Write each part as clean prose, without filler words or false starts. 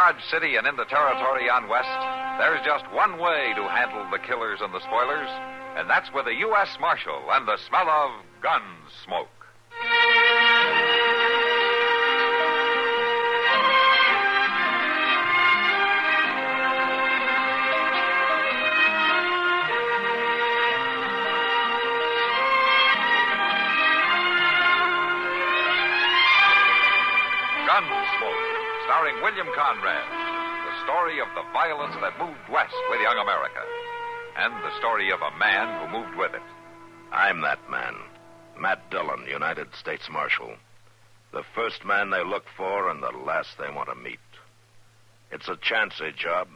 Dodge City and in the territory on west, there's just one way to handle the killers and the spoilers, and that's with a U.S. Marshal and the smell of Gunsmoke. Gunsmoke, starring William Conrad, the story of the violence that moved west with young America, and the story of a man who moved with it. I'm that man, Matt Dillon, United States Marshal. The first man they look for and the last they want to meet. It's a chancy job,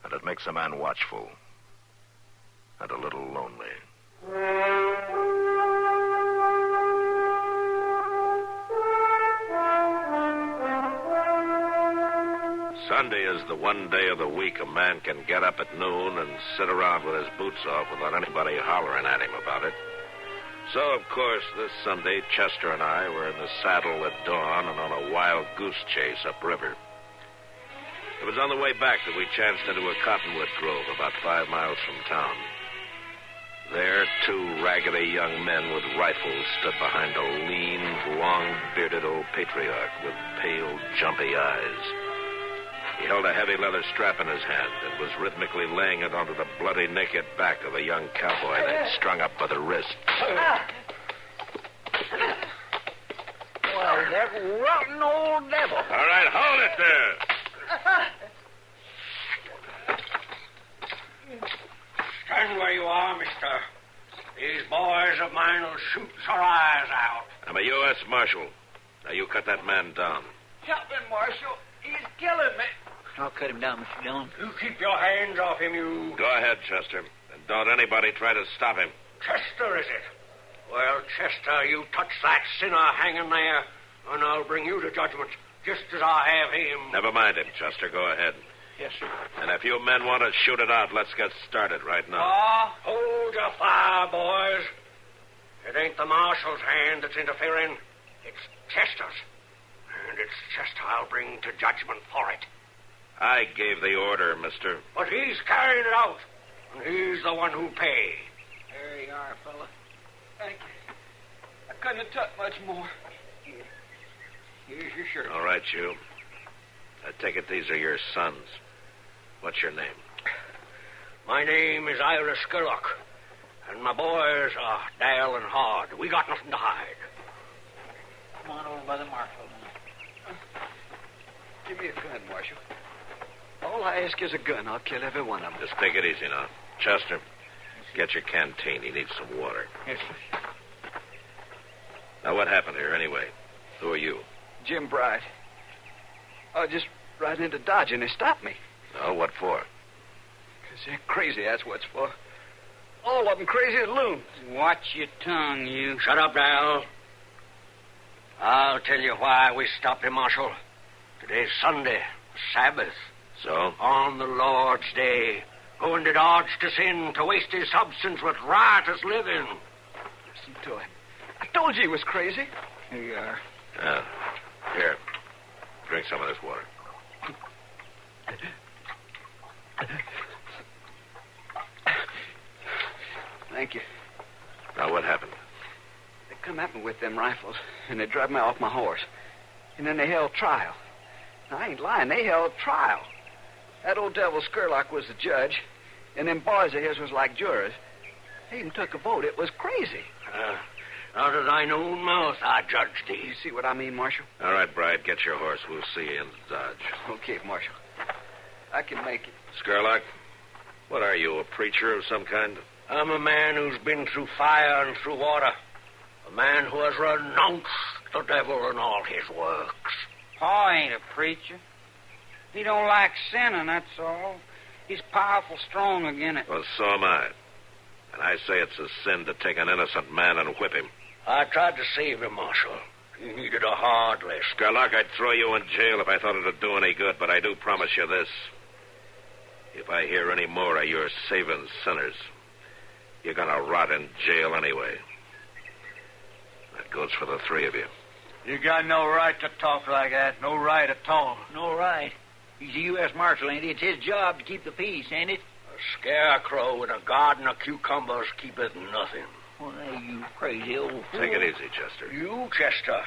and it makes a man watchful and a little lonely. Sunday is the one day of the week a man can get up at noon and sit around with his boots off without anybody hollering at him about it. So, of course, this Sunday, Chester and I were in the saddle at dawn and on a wild goose chase upriver. It was on the way back that we chanced into a cottonwood grove about 5 miles from town. There, 2 raggedy young men with rifles stood behind a lean, long-bearded old patriarch with pale, jumpy eyes. He held a heavy leather strap in his hand and was rhythmically laying it onto the bloody, naked back of a young cowboy they'd strung up by the wrist. Well, that rotten old devil. All right, hold it there. Stand where you are, mister. These boys of mine will shoot your eyes out. I'm a U.S. Marshal. Now, you cut that man down. Help him, Marshal. He's killing me. I'll cut him down, Mr. Dillon. You keep your hands off him, you... Go ahead, Chester. And don't anybody try to stop him. Chester, is it? Well, Chester, you touch that sinner hanging there, and I'll bring you to judgment, just as I have him. Never mind him, Chester. Go ahead. Yes, sir. And if you men want to shoot it out, let's get started right now. Hold your fire, boys. It ain't the marshal's hand that's interfering. It's Chester's. And it's Chester I'll bring to judgment for it. I gave the order, mister. But he's carrying it out, and he's the one who pays. There you are, fella. Thank you. I couldn't have took much more. Here's your shirt. All right, you. I take it these are your sons. What's your name? My name is Ira Skurlock, and my boys are Dale and Hard. We got nothing to hide. Come on over by the marshal. Give me a gun, Marshal. All I ask is a gun. I'll kill every one of them. Just take it easy now. Chester, get your canteen. He needs some water. Yes, sir. Now, what happened here, anyway? Who are you? Jim Bright. I was just riding into Dodge, and they stopped me. Oh, what for? Because they're crazy, that's what's for. All of them crazy as loons. Watch your tongue, you. Shut up, Dale. I'll tell you why we stopped him, Marshal. Today's Sunday, Sabbath. So? On the Lord's Day. Going to Dodge to sin, to waste his substance with riotous living. Listen to him. I told you he was crazy. Here you are. Here. Drink some of this water. Thank you. Now, what happened? They come at me with them rifles, and they drive me off my horse. And then they held trial. Now, I ain't lying. They held trial. That old devil Skurlock was the judge, and them boys of his was like jurors. They even took a vote. It was crazy. Out of thine own mouth, I judge thee. You see what I mean, Marshal? All right, Bright, get your horse. We'll see you in Dodge. Okay, Marshal. I can make it. Skurlock, what are you, a preacher of some kind? I'm a man who's been through fire and through water. A man who has renounced the devil and all his works. Pa ain't a preacher. He don't like sinning, that's all. He's powerful strong again it. Well, so am I. And I say it's a sin to take an innocent man and whip him. I tried to save him, Marshal. He needed a hard lesson. Skurlock, I'd throw you in jail if I thought it'd do any good, but I do promise you this. If I hear any more of your saving sinners, you're going to rot in jail anyway. That goes for the 3 of you. You got no right to talk like that. No right at all. No right. He's a U.S. Marshal, ain't he? It's his job to keep the peace, ain't it? A scarecrow with a garden of cucumbers keepeth nothing. Why, you crazy old fool. Take it easy, Chester. You, Chester,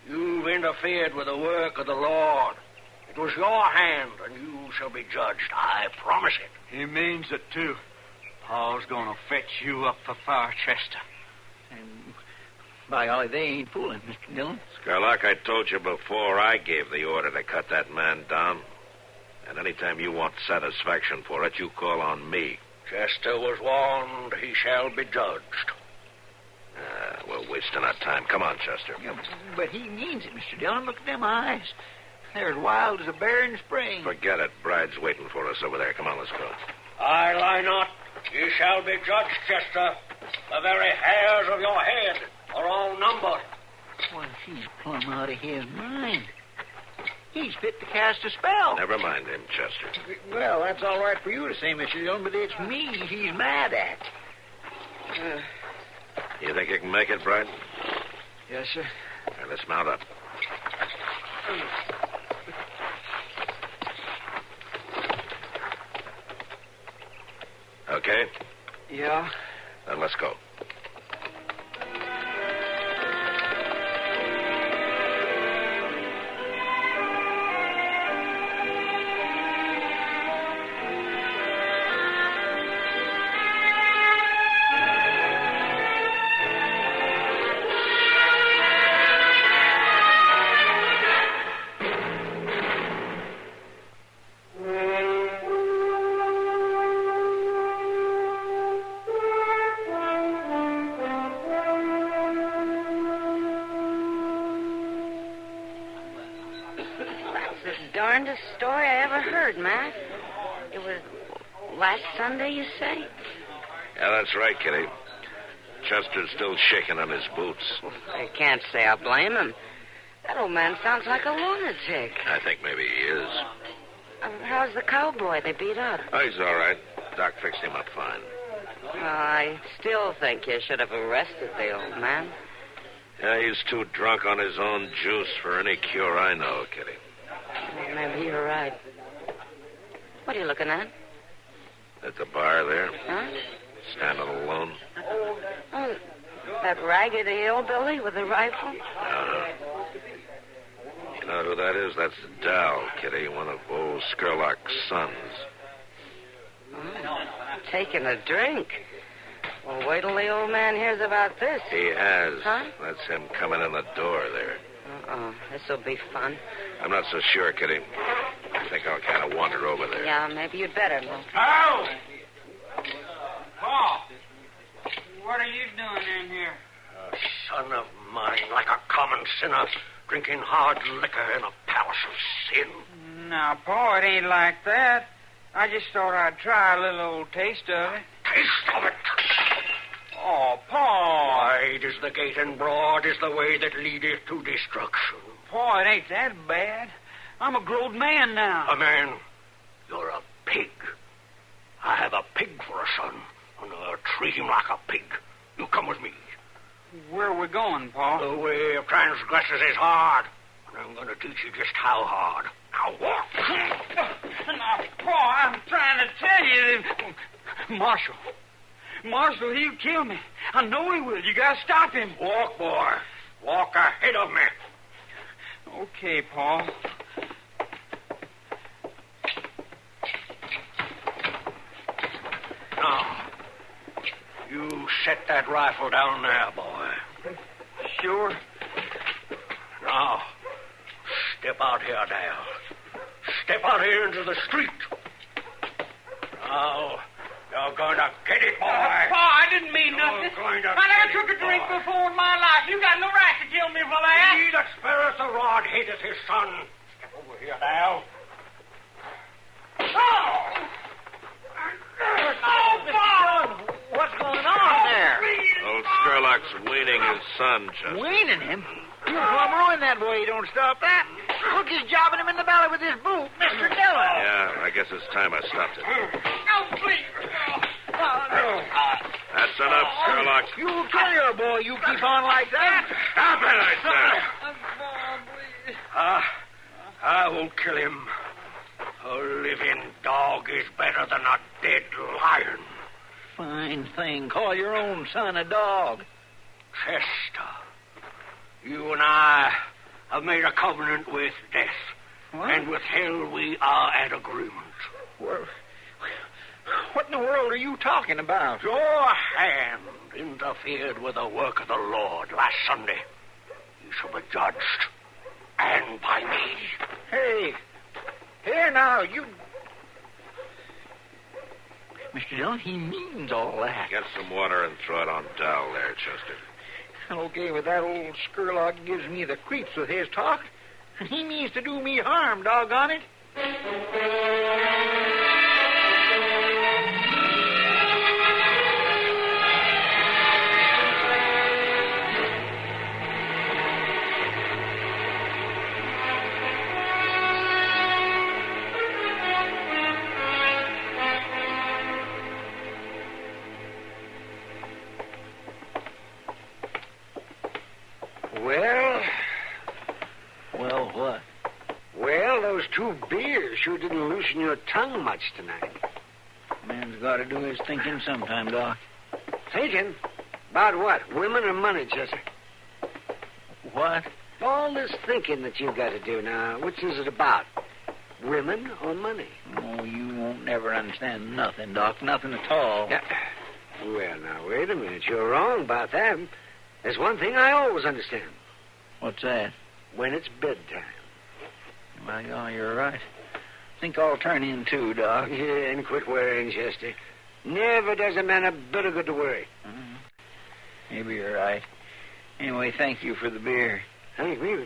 you've interfered with the work of the Lord. It was your hand, and you shall be judged. I promise it. He means it, too. Paul's gonna fetch you up for fire, Chester. And, by golly, they ain't fooling, Mr. Dillon. Scarlock, I told you before I gave the order to cut that man down. And anytime you want satisfaction for it, you call on me. Chester was warned. He shall be judged. We're wasting our time. Come on, Chester. Yeah, but he means it, Mr. Dillon. Look at them eyes. They're as wild as a bear in spring. Forget it. Bride's waiting for us over there. Come on, let's go. I lie not. You shall be judged, Chester. The very hairs of your head are all numbered. Well, he's plumb out of his mind. He's fit to cast a spell. Never mind him, Chester. Well, that's all right for you to say, Mr. Dillon, but it's me he's mad at. You think you can make it, Bride? Yes, sir. All right, let's mount up. Okay? Yeah? Then let's go. Darndest story I ever heard, Matt. It was last Sunday, you say? Yeah, that's right, Kitty. Chester's still shaking on his boots. I can't say I blame him. That old man sounds like a lunatic. I think maybe he is. How's the cowboy they beat up? Oh, he's all right. Doc fixed him up fine. I still think you should have arrested the old man. Yeah, he's too drunk on his own juice for any cure I know, Kitty. Maybe you're right. What are you looking at? At the bar there. Huh? Standing alone. Oh, that raggedy hillbilly with the rifle? Uh-huh. You know who that is? That's Dal, Kitty, one of old Skurlock's sons. Oh, taking a drink. Well, wait till the old man hears about this. He has. Huh? That's him coming in the door there. Uh-oh, this'll be fun. I'm not so sure, Kitty. I think I'll kind of wander over there. Yeah, maybe you'd better look. Paul! Paul! What are you doing in here? A son of mine, like a common sinner, drinking hard liquor in a palace of sin. Now, Paul, it ain't like that. I just thought I'd try a little old taste of it. Taste of it? Oh, Paul! Wide is the gate and broad is the way that leadeth to destruction. Paul, it ain't that bad. I'm a grown man now. A man? You're a pig. I have a pig for a son, and I'll treat him like a pig. You come with me. Where are we going, Paul? The way of transgressors is hard, and I'm going to teach you just how hard. Now walk. Now, Paul, I'm trying to tell you that... Marshal, he'll kill me. I know he will. You gotta stop him. Walk, boy. Walk ahead of me. Okay, Paul. Now, you set that rifle down there, boy. Sure. Now, step out here, Dale. Step out here into the street. Now, you're going to get it, boy. Paul, I didn't mean nothing. I never took a drink before in my life. You got no right to kill me for that. He that spareth the rod hateth his son. Step over here, Dale. Oh, Paul! What's going on there? Old Skurlock's weaning his son, Chester. Weaning him? You'll plumb ruin that boy. You don't stop that. Look, he's jobbing him in the belly with his boot, Mr. Dillon. Yeah, I guess it's time I stopped it. No, please. That's enough, Skurlock. You'll kill your boy. You keep on like that. Stop it, I said. I will kill him. A living dog is better than a dead lion. Fine thing. Call your own son a dog. Chester, you and I have made a covenant with death. What? And with hell we are at agreement. What in the world are you talking about? Your hand interfered with the work of the Lord last Sunday. You shall be judged. And by me. Hey, here now, you... Mr. Dillon, he means all that. Get some water and throw it on Dal there, Chester. Okay, but that old Skurlock gives me the creeps with his talk. And he means to do me harm, doggone it. Well, what? Well, those 2 beers sure didn't loosen your tongue much tonight. Man's got to do his thinking sometime, Doc. Thinking? About what? Women or money, Chester? What? All this thinking that you've got to do now, which is it about? Women or money? Oh, you won't never understand nothing, Doc. Nothing at all. Yeah. Well, now, wait a minute. You're wrong about that. There's one thing I always understand. What's that? When it's bedtime. By God, you're right. Think I'll turn in, too, Doc. Yeah, and quit worrying, Chester. Never does a man a bit of good to worry. Maybe you're right. Anyway, thank you for the beer. Thank me.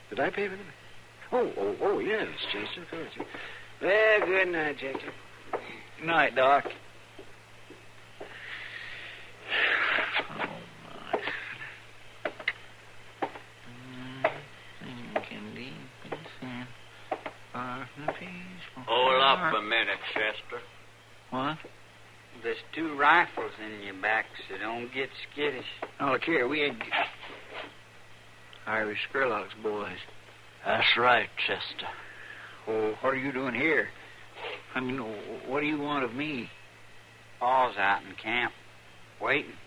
Did I pay for them? Oh, yes, Chester. Of course. Well, good night, Chester. Good night, Doc. Hold up a minute, Chester. What? There's 2 rifles in your back, so don't get skittish. Oh, look here, we ain't... Irish Skurlock's boys. That's right, Chester. Oh, what are you doing here? I mean, what do you want of me? Paul's out in camp, waiting.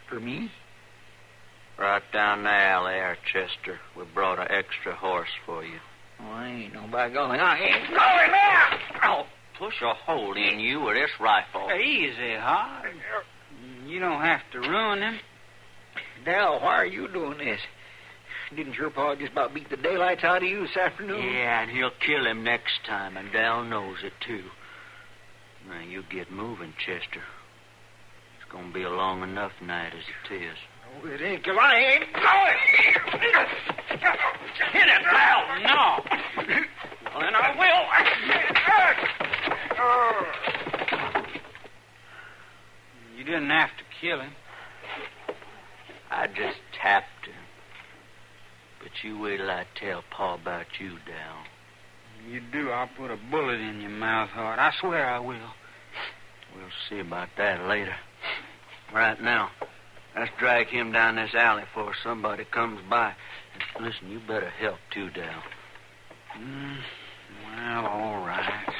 For me? Right down the alley there, Chester. We brought an extra horse for you. Oh, I ain't no by golly. I ain't going there! Oh, push a hole in you with this rifle. Easy, Hod. You don't have to ruin him. Dal, why are you doing this? Didn't your pa just about beat the daylights out of you this afternoon? Yeah, and he'll kill him next time, and Dal knows it, too. Now, you get moving, Chester. It's going to be a long enough night as it is. Oh, it ain't, 'cause I ain't going. Hit it, Dal! No. Well, then I will. You didn't have to kill him. I just tapped him. But you wait till I tell Pa about you, Dal. You do, I'll put a bullet in your mouth, Hart. I swear I will. We'll see about that later. Right now, let's drag him down this alley before somebody comes by. And listen, you better help, too, Dal. Well, all right.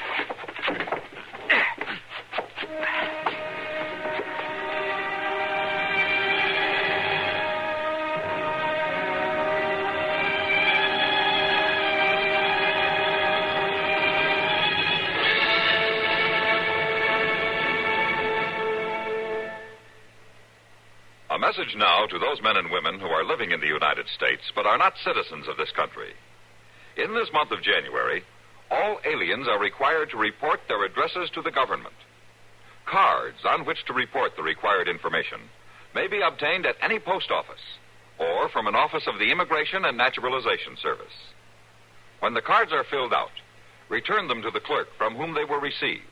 A message now to those men and women who are living in the United States but are not citizens of this country. In this month of January, all aliens are required to report their addresses to the government. Cards on which to report the required information may be obtained at any post office or from an office of the Immigration and Naturalization Service. When the cards are filled out, return them to the clerk from whom they were received.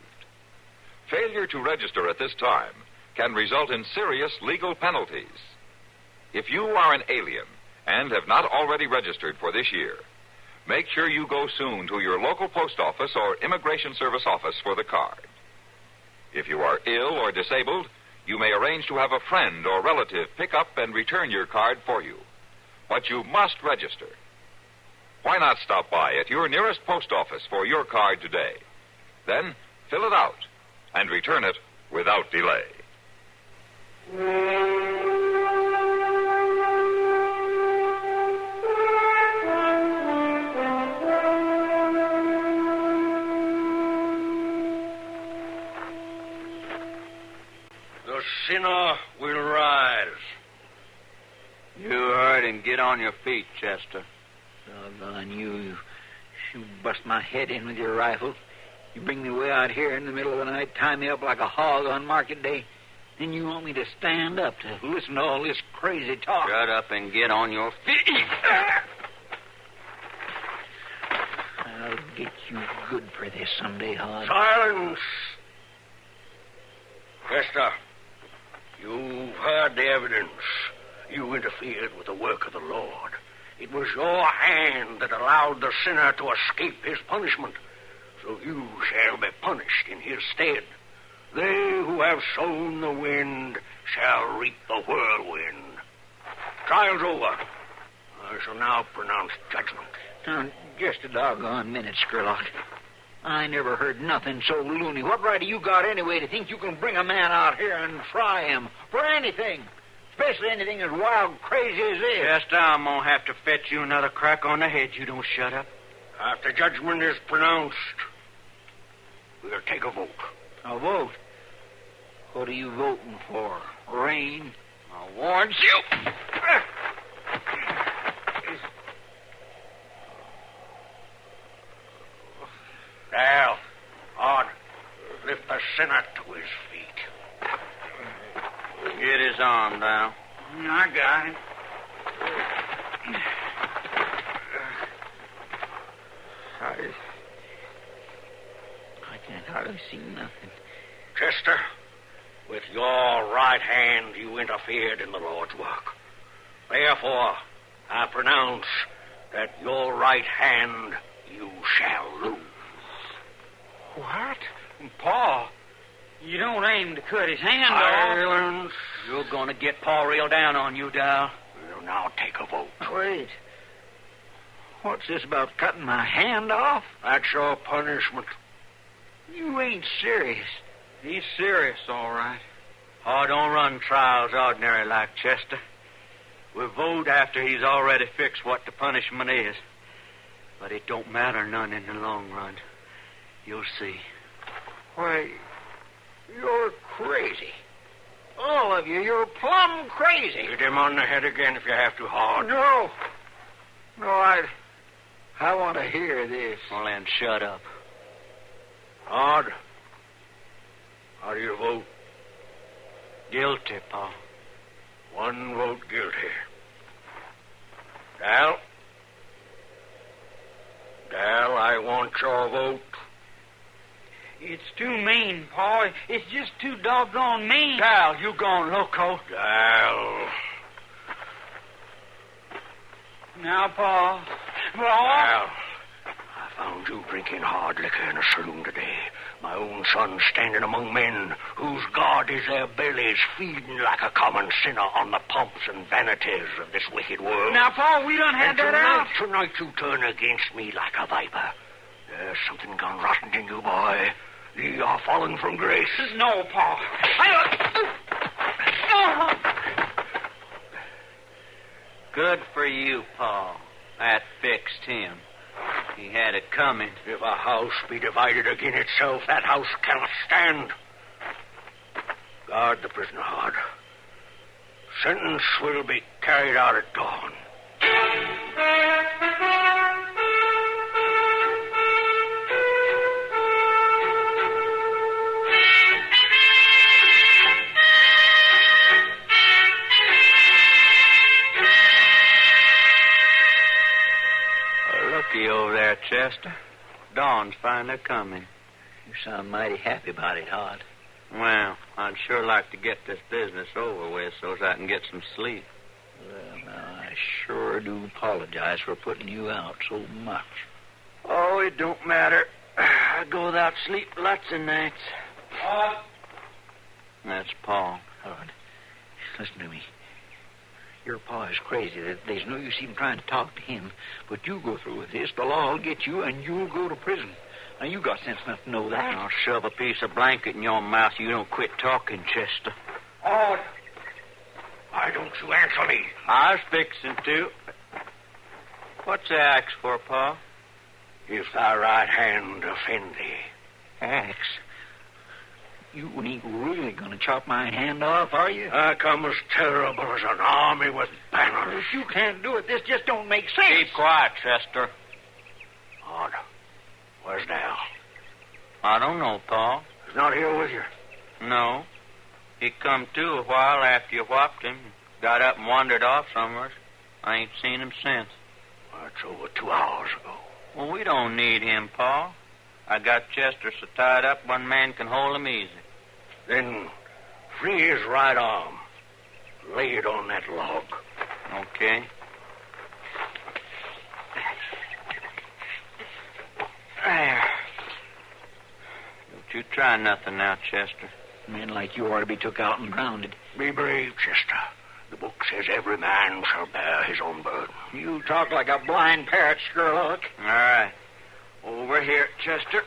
Failure to register at this time can result in serious legal penalties. If you are an alien and have not already registered for this year, make sure you go soon to your local post office or Immigration Service office for the card. If you are ill or disabled, you may arrange to have a friend or relative pick up and return your card for you. But you must register. Why not stop by at your nearest post office for your card today? Then fill it out and return it without delay. The sinner will rise. You heard him. Get on your feet, Chester. Doggone you. You bust my head in with your rifle. You bring me way out here in the middle of the night, tie me up like a hog on market day. Then you want me to stand up to listen to all this crazy talk. Shut up and get on your feet. I'll get you good for this someday, Hod. Silence! Chester, you've heard the evidence. You interfered with the work of the Lord. It was your hand that allowed the sinner to escape his punishment. So you shall be punished in his stead. They who have sown the wind shall reap the whirlwind. Trial's over. I shall now pronounce judgment. Now, just a doggone minute, Skurlock. I never heard nothing so loony. What right have you got anyway to think you can bring a man out here and try him for anything? Especially anything as wild, crazy as this. Chester, I'm going to have to fetch you another crack on the head. You don't shut up. After judgment is pronounced, we'll take a vote. A vote? What are you voting for? Rain? I warned you. Now, on, lift the sinner to his feet. Get his arm down. I got him. I can't hardly see nothing. Chester, with your right hand you interfered in the Lord's work. Therefore, I pronounce that your right hand you shall lose. What? Paul, you don't aim to cut his hand off. Silence. You're going to get Paul real down on you, Dal. We'll now take a vote. Wait. What's this about cutting my hand off? That's your punishment. You ain't serious. He's serious, all right. Oh, don't run trials ordinary like Chester. We'll vote after he's already fixed what the punishment is. But it don't matter none in the long run. You'll see. Why, you're crazy. All of you, you're plumb crazy. Hit him on the head again if you have to hard. No, I want to hear this. Well, then shut up. Hard. How do you vote? Guilty, Paul. One vote guilty. Dal? Dal, I want your vote. It's too mean, Paul. It's just too doggone mean. Dal, you gone loco. Dal. Now, Paul. Dal, I found you drinking hard liquor in a saloon today. My own son standing among men whose God is their bellies, feeding like a common sinner on the pomps and vanities of this wicked world. Now, Paul, we done had that out. Tonight you turn against me like a viper. There's something gone rotten in you, boy. Ye are fallen from grace. No, Paul. Good for you, Paul. That fixed him. He had it coming. If a house be divided against itself, that house cannot stand. Guard the prisoner hard. Sentence will be carried out at dawn. Looky over there, Chester. Dawn's finally coming. You sound mighty happy about it, Hod. Well, I'd sure like to get this business over with so as I can get some sleep. Well, now, I sure do apologize for putting you out so much. Oh, it don't matter. I go without sleep lots of nights. Hod? That's Paul. Hod, listen to me. Your pa is crazy. There's no use even trying to talk to him. But you go through with this, the law will get you, and you'll go to prison. Now, you got sense enough to know that. I'll shove a piece of blanket in your mouth so you don't quit talking, Chester. Oh, why don't you answer me? I was fixing to. What's the axe for, Pa? If thy right hand offend thee. Axe? You ain't really going to chop my hand off, are you? I come as terrible as an army with banners. If you can't do it, this just don't make sense. Keep quiet, Chester. Odd. Where's Dal? I don't know, Pa. He's not here with you. No. He come to a while after you whopped him. Got up and wandered off somewhere. I ain't seen him since. That's over 2 hours ago. Well, we don't need him, Pa. I got Chester so tied up one man can hold him easy. Then free his right arm. Lay it on that log. Okay. There. Don't you try nothing now, Chester. Men like you ought to be took out and grounded. Be brave, Chester. The book says every man shall bear his own burden. You talk like a blind parrot, Sherlock. All right. Over here, Chester.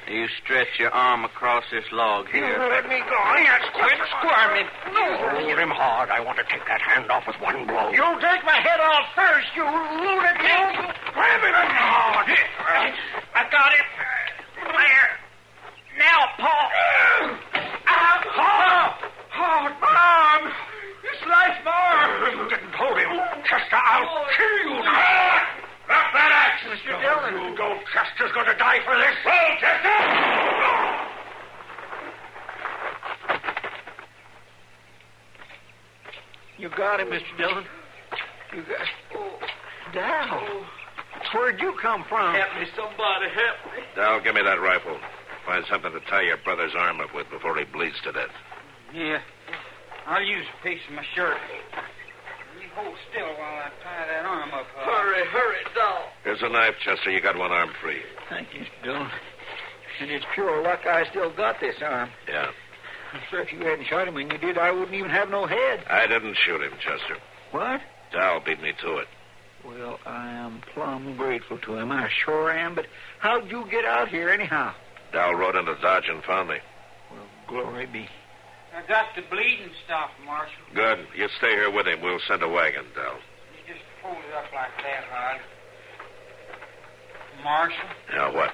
You stretch your arm across this log here. Let me go. Quit squirming. Hold him hard. I want to take that hand off with one blow. You take my head off first, you lunatic. Grab him hard. I got him. There. Now, Paul. Mom! This life's Mom! You didn't hold him. Chester, I'll kill you now. Drop that axe. Mr. Dillon. You go. Chester's going to die for this. Well, Chester! You got him, Mr. Dillon. You got... Oh, Dal. Where'd you come from? Help me, somebody, help me. Dal, give me that rifle. Find something to tie your brother's arm up with before he bleeds to death. Yeah. I'll use a piece of my shirt. You hold still while I tie that arm up. Hurry, Dal. Here's a knife, Chester. You got one arm free. Thank you, Mr. Dillon. And it's pure luck I still got this arm. Yeah. I'm sure if you hadn't shot him when you did, I wouldn't even have no head. I didn't shoot him, Chester. What? Dal beat me to it. Well, I am plumb grateful to him. I sure am. But how'd you get out here anyhow? Dal rode into Dodge and found me. Well, glory be. I got the bleeding stopped, Marshal. Good. You stay here with him. We'll send a wagon, Dal. You just hold it up like that, Rod. Marshal, Now, what?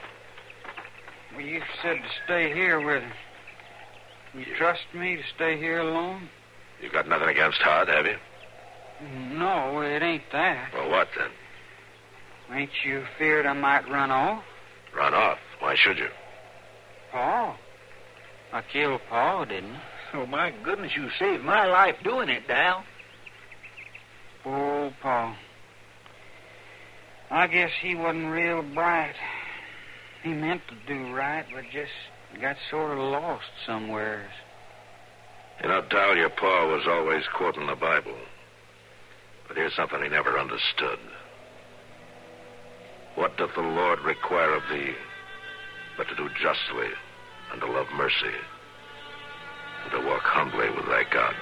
well, you said to stay here with him. You trust me to stay here alone? You got nothing against Todd, have you? No, it ain't that. Well, what then? Ain't you feared I might run off? Run off. Why should you? Paul. I killed Paul, didn't I? Oh, my goodness, you saved my life doing it, Dal. Oh, Paul. I guess he wasn't real bright. He meant to do right, but just got sort of lost somewheres. You know, Dal, your pa was always quoting the Bible. But here's something he never understood. What doth the Lord require of thee but to do justly and to love mercy and to walk humbly with thy God?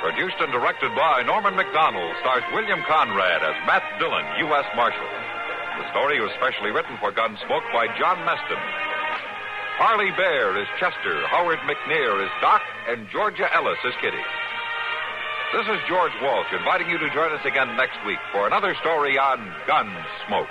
Produced and directed by Norman Macdonnell, stars William Conrad as Matt Dillon, U.S. Marshal. The story was specially written for Gunsmoke by John Meston. Parley Baer is Chester, Howard McNear is Doc, and Georgia Ellis is Kitty. This is George Walsh inviting you to join us again next week for another story on Gunsmoke.